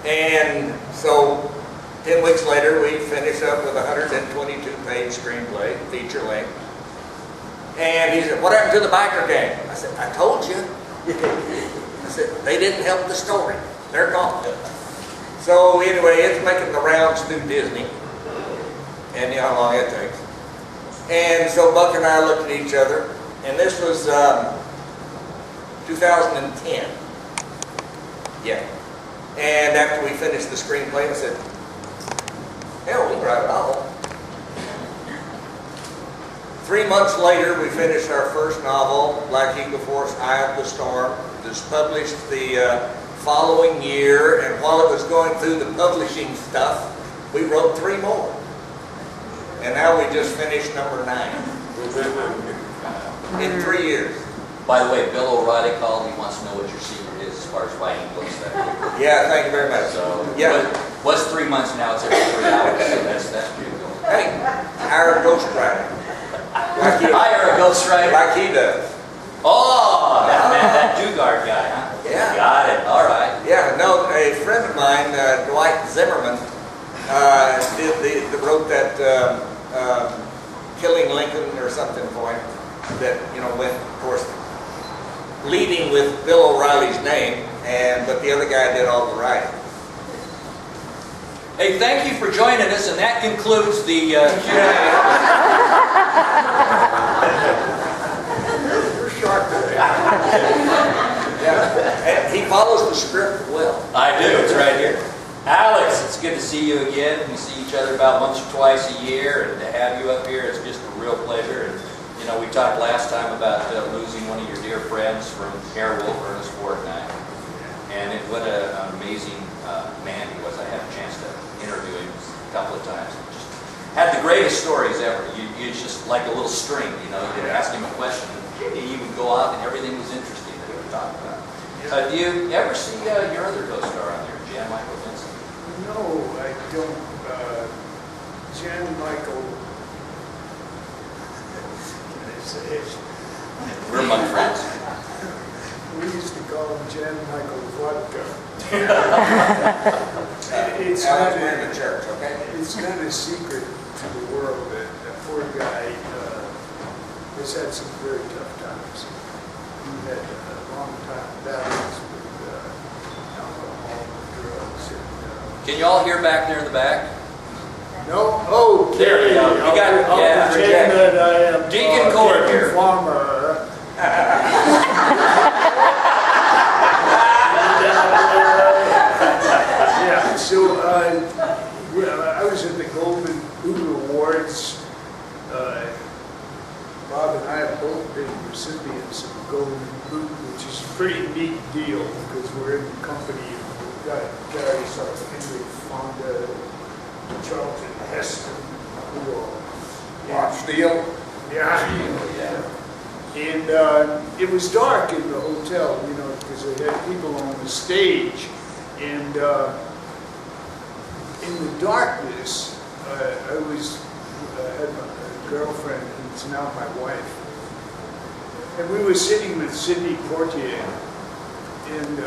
And so 10 weeks later, we finished up with a 122-page screenplay, feature length. And he said, "What happened to the biker gang?" I said, "I told you." I said, "They didn't help the story. They're gone." So anyway, it's making the rounds through Disney. And you know how long it takes. And so Buck and I looked at each other. And this was 2010. Yeah. And after we finished the screenplay, I said, "Hell, we can write a novel." 3 months later, we finished our first novel, Black Eagle Force, Eye of the Storm. It was published the following year, and while it was going through the publishing stuff, we wrote 3 more. And now we just finished number 9. In 3 years. By the way, Bill O'Reilly called. He wants to know what your secret is as far as writing books. Yeah, thank you very much. So, yeah. Was 3 months, now it's every 3 hours, so that's pretty cool. Hey, hire a ghostwriter. Hire a ghostwriter? Like he does. Oh, that Dugard guy, huh? Yeah. Got it, all right. Yeah, no, a friend of mine, Dwight Zimmerman, wrote that Killing Lincoln or something for him that, you know, went, of course, leading with Bill O'Reilly's name, but the other guy did all the writing. Hey, thank you for joining us, and that concludes the Q&A. You're sharp today. Yeah, and he follows the script well. I do, it's right here. Alex, it's good to see you again. We see each other about once or twice a year, and to have you up here is just a real pleasure. And you know, we talked last time about losing one of your dear friends from Airwolf, Ernest Fortnite, and what an amazing man he was. I had a chance to interview him a couple of times. Just had the greatest stories ever. You just like a little string, you know. You could ask him a question, and he would go out, and everything was interesting that he would talk about. Do you ever see your other co-star on there, Jan Michael Vincent? No, I don't. Jan Michael, can I say it? We're among friends. We used to call him Jan Michael Vodka. It's not in the church, okay? It's not a secret to the world that that poor guy has had some very tough times. He had a long time battles with alcohol and drugs. Can you all hear back there in the back? No? Oh, there we go. You got it. Yeah, pretend that I am Deacon Cord here. Farmer. Yeah, so I was at the Golden Boot Awards. Bob and I have both been recipients of the Golden Boot, which is a pretty neat deal because we're in the company of guys like Henry Fonda, Charlton Heston, who all Steel? yeah. And it was dark in the hotel, you know, because they had people on the stage. And in the darkness, I had my girlfriend, who's now my wife, and we were sitting with Sidney Poitier. And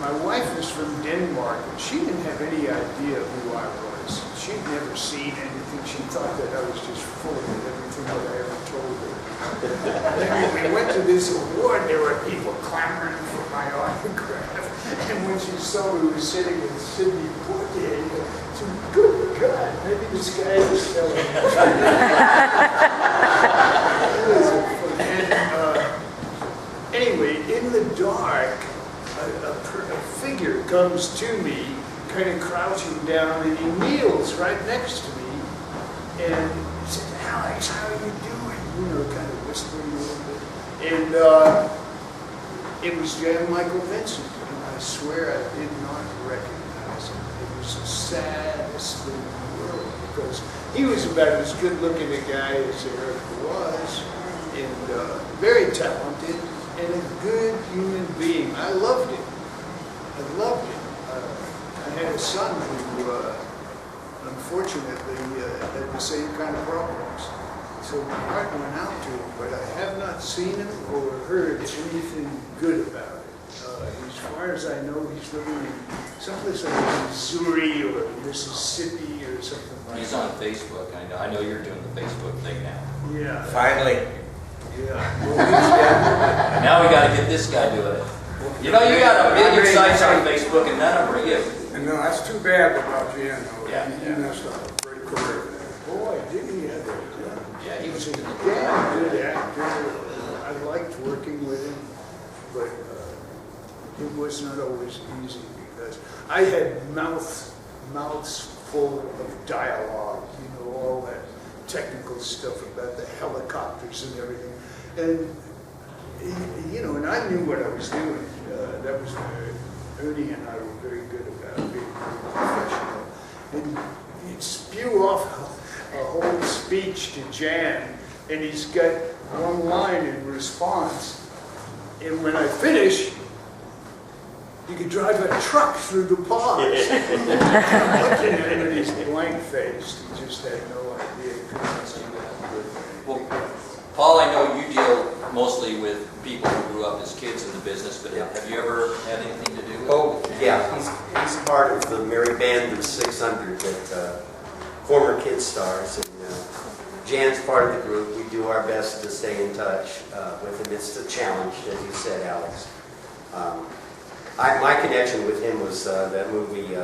my wife is from Denmark, and she didn't have any idea who I was. She'd never seen anything. She thought that I was just full of everything that I ever told her. Then when we went to this award, there were people clamoring for my autograph. And when she saw we were sitting with Sidney Poitier, she said, "Good God, maybe this guy is selling." Anyway, in the dark, a figure comes to me, kind of crouching down, and he kneels right next to me, and he said, "Alex, how are you doing?" You know, kind of whispering a little bit. And it was Jan Michael Vincent, and I swear I did not recognize him. It was the saddest thing in the world, because he was about as good-looking a guy as there ever was, and very talented, and a good human being. I loved him. I loved him. I had a son who, unfortunately, had the same kind of problems. So my heart went out to him, but I have not seen him or heard anything good about it. He's far as I know, he's living in someplace like Missouri or Mississippi or something like that. He's on Facebook. I know you're doing the Facebook thing now. Yeah. Finally. Yeah. Well, Now we got to get this guy doing it. You know, you got a million sites on Facebook and none of them are you. No, that's too bad about Jan, though. Yeah. He messed up a great career. boy, didn't he ever? Yeah, he was a good. damn good actor. I liked working with him, but it was not always easy because I had mouths full of dialogue, you know, all that technical stuff about the helicopters and everything. And, you know, and I knew what I was doing. That was Ernie and I were very good about being very professional. And he'd spew off a whole speech to Jan, and he's got one line in response. And when I finish, you could drive a truck through the pause. I'm looking at him and he's blank-faced. He just had no idea he couldn't see that. Well, Paul, I know you deal mostly with people who grew up as kids in the business, but have you ever had anything to do with it? Oh, yeah, he's part of the merry band of 600 that former kid stars. And Jan's part of the group. We do our best to stay in touch with him. It's a challenge, as you said, Alex. My connection with him was that movie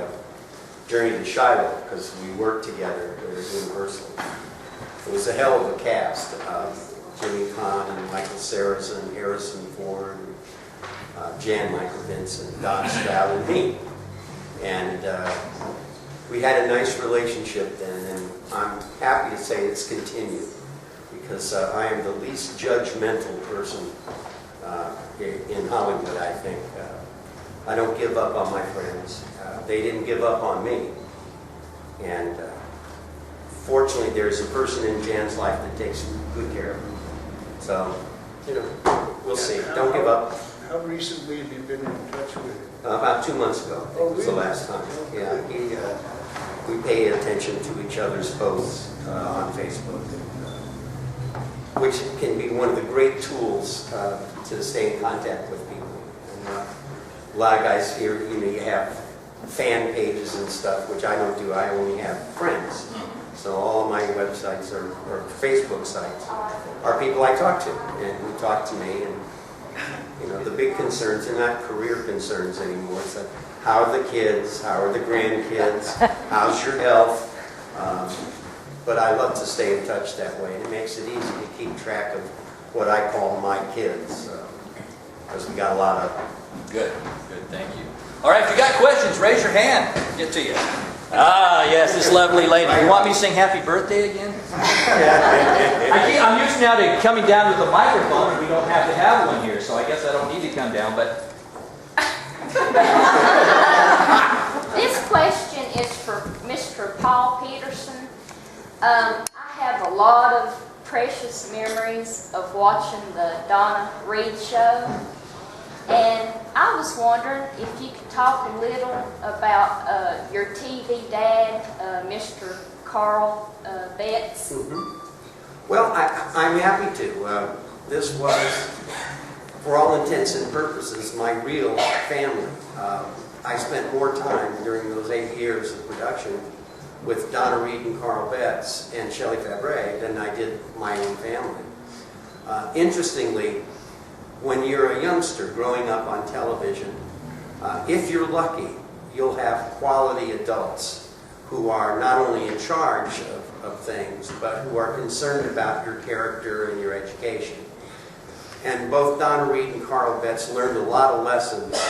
Journey to Shiloh, because we worked together at Universal. It was a hell of a cast. Jimmy Caan and Michael Saracen, Harrison Ford, Jan Michael Vincent, Don Stroud, and me. And we had a nice relationship then, and I'm happy to say it's continued, because I am the least judgmental person in Hollywood, I think. I don't give up on my friends. They didn't give up on me. And fortunately, there's a person in Jan's life that takes good care of him. So, you know, we'll see. Don't give up. How recently have you been in touch with him? About 2 months ago, I think was the really? last time. Yeah, we pay attention to each other's posts on Facebook, which can be one of the great tools to stay in contact with people. And, a lot of guys here, you know, you have fan pages and stuff, which I don't do. I only have friends. So all of my websites or Facebook sites are people I talk to, and who talk to me. And you know, the big concerns are not career concerns anymore. It's like, how are the kids? How are the grandkids? How's your health? But I love to stay in touch that way, and it makes it easy to keep track of what I call my kids, because we got a lot of them. Good, thank you. All right, if you got questions, raise your hand. Get to you. Ah, yes, this lovely lady. You want me to sing happy birthday again? I'm used now to coming down with a microphone, and we don't have to have one here, so I guess I don't need to come down, but... This question is for Mr. Paul Peterson. I have a lot of precious memories of watching the Donna Reed show. And I was wondering if you could talk a little about your TV dad, Mr. Carl Betts. Mm-hmm. Well, I'm happy to. This was, for all intents and purposes, my real family. I spent more time during those 8 years of production with Donna Reed and Carl Betts and Shelley Fabre than I did my own family. Interestingly, when you're a youngster growing up on television, if you're lucky, you'll have quality adults who are not only in charge of things, but who are concerned about your character and your education. And both Donna Reed and Carl Betts learned a lot of lessons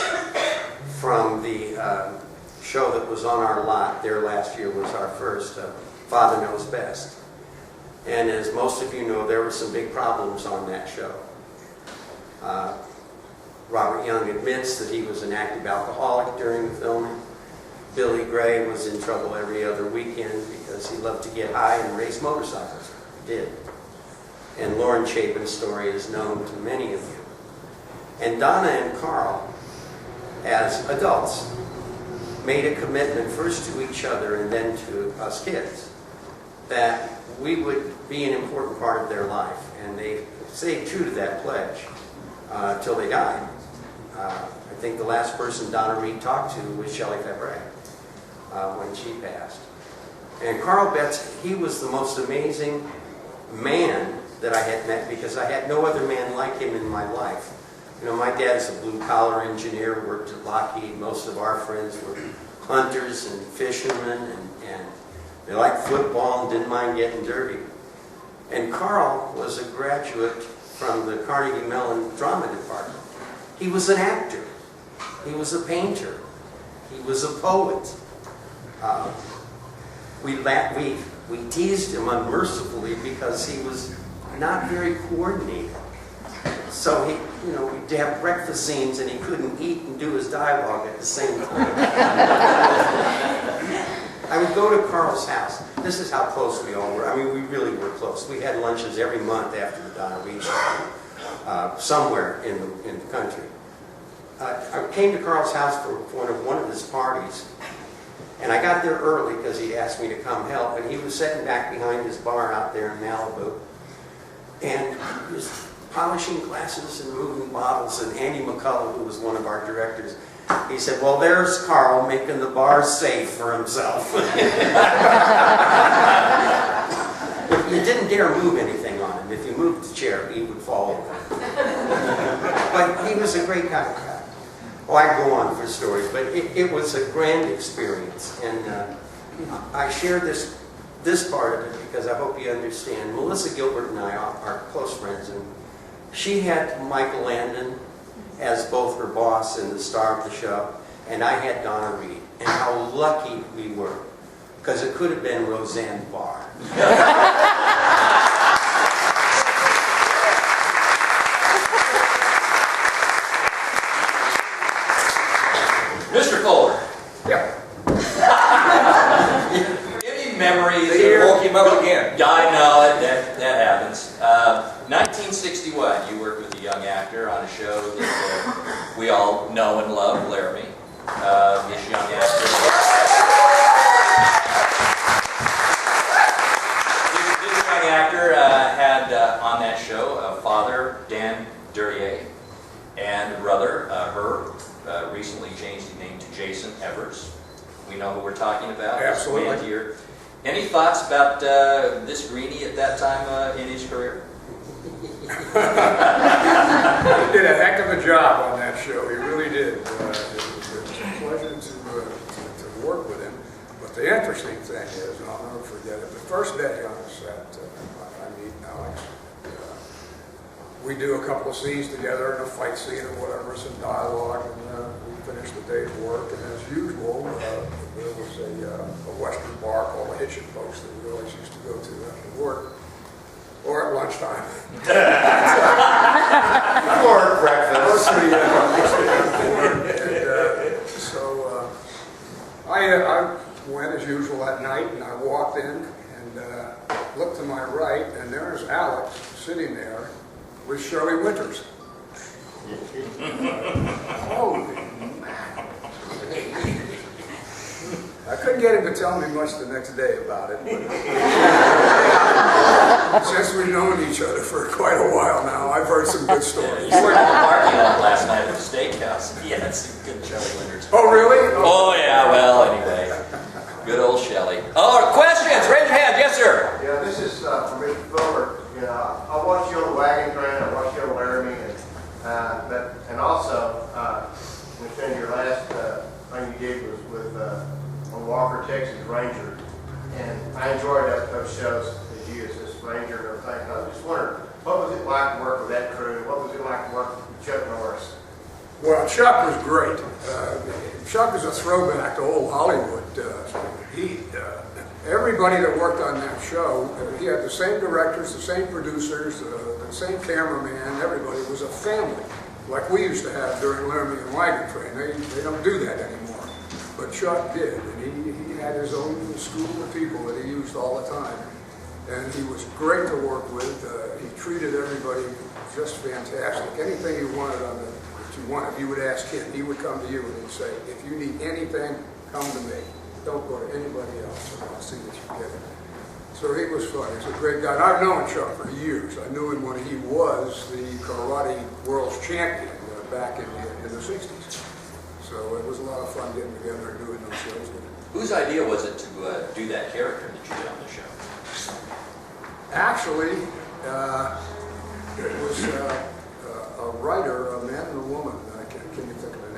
from the show that was on our lot. Their last year was our first, Father Knows Best. And as most of you know, there were some big problems on that show. Robert Young admits that he was an active alcoholic during the filming. Billy Gray was in trouble every other weekend because he loved to get high and race motorcycles. He did. And Lauren Chapin's story is known to many of you. And Donna and Carl, as adults, made a commitment first to each other and then to us kids that we would be an important part of their life. And they stayed true to that pledge. Till they died. I think the last person Donna Reed talked to was Shelley Fabre when she passed. And Carl Betts, he was the most amazing man that I had met because I had no other man like him in my life. You know, my dad's a blue-collar engineer, worked at Lockheed. Most of our friends were hunters and fishermen, and they liked football and didn't mind getting dirty. And Carl was a graduate from the Carnegie Mellon Drama Department. He was an actor. He was a painter. He was a poet. We teased him unmercifully because he was not very coordinated. So we'd have breakfast scenes and he couldn't eat and do his dialogue at the same time. I would go to Carl's house. This is how close we all were. I mean, we really were close. We had lunches every month after the Donna Reed show, somewhere in the country. I came to Carl's house for one of his parties, and I got there early because he asked me to come help, and he was sitting back behind his bar out there in Malibu, and he was polishing glasses and moving bottles, and Andy McCullough, who was one of our directors, he said, well, there's Carl making the bar safe for himself. You didn't dare move anything on him. If you moved the chair, he would fall over. But he was a great guy. Oh, I could go on for stories, but it was a grand experience. And I share this part of it because I hope you understand. Melissa Gilbert and I are close friends, and she had Michael Landon as both her boss and the star of the show, and I had Donna Reed. And how lucky we were, because it could have been Roseanne Barr. Mr. Fuller. Yeah. Any memories? They woke him up again. Yeah, I know, that happens. 1961, you worked with a young actor on a show that we all know and love, Laramie. This young actor. This young actor had on that show a father, Dan Durier, and brother, Herb, recently changed his name to Jason Evers. We know who we're talking about. Absolutely. Here. Any thoughts about this Greenie at that time in his career? He did a heck of a job on that show. He really did. It was a pleasure to work with him. But the interesting thing is, and I'll never forget it, the first day on the set, I meet Alex. We do a couple of scenes together, and a fight scene or whatever, some dialogue, and we finish the day's work. And as usual, there was a Western bar called the Hitchin Post that we always used to go to after work. Or at lunchtime. Or breakfast. So I went as usual that night, and I walked in and looked to my right, and there's Alex sitting there with Shirley Winters. Holy man. I couldn't get him to tell me much the next day about it, but since we've known each other for quite a while now, I've heard some good stories. You were in the parking lot last night at the steakhouse. Yeah, that's some good Shelley Winters. Oh, really? Oh, yeah, well, anyway. Good old Shelley. Oh, questions? Raise your hand. Yes, sir. Yeah, this is for Mr. Fuller. You know, I watched you on the wagon train, I watched you on Laramie, and also, within your last thing you did was with on Walker, Texas Ranger, and I enjoyed those shows as you as this Ranger and everything. And I was just wondering, what was it like to work with that crew? What was it like to work with Chuck Norris? Well, Chuck was great. Chuck is a throwback to old Hollywood. Everybody that worked on that show, he had the same directors, the same producers, the same cameraman. Everybody was a family, like we used to have during Laramie and Wagon Train. They don't do that anymore, but Chuck did, and he had his own school of people that he used all the time, and he was great to work with. He treated everybody just fantastic. Anything you wanted he would ask him. He would come to you and he'd say, if you need anything, come to me. Don't go to anybody else, and I'll see that you get it. So he was fun. He's a great guy. And I've known Chuck for years. I knew him when he was the karate world's champion. back in the 60s. So it was a lot of fun getting together and doing those shows. Whose idea was it to do that character that you did on the show? Actually, it was a writer, a man and a woman. Can you think of the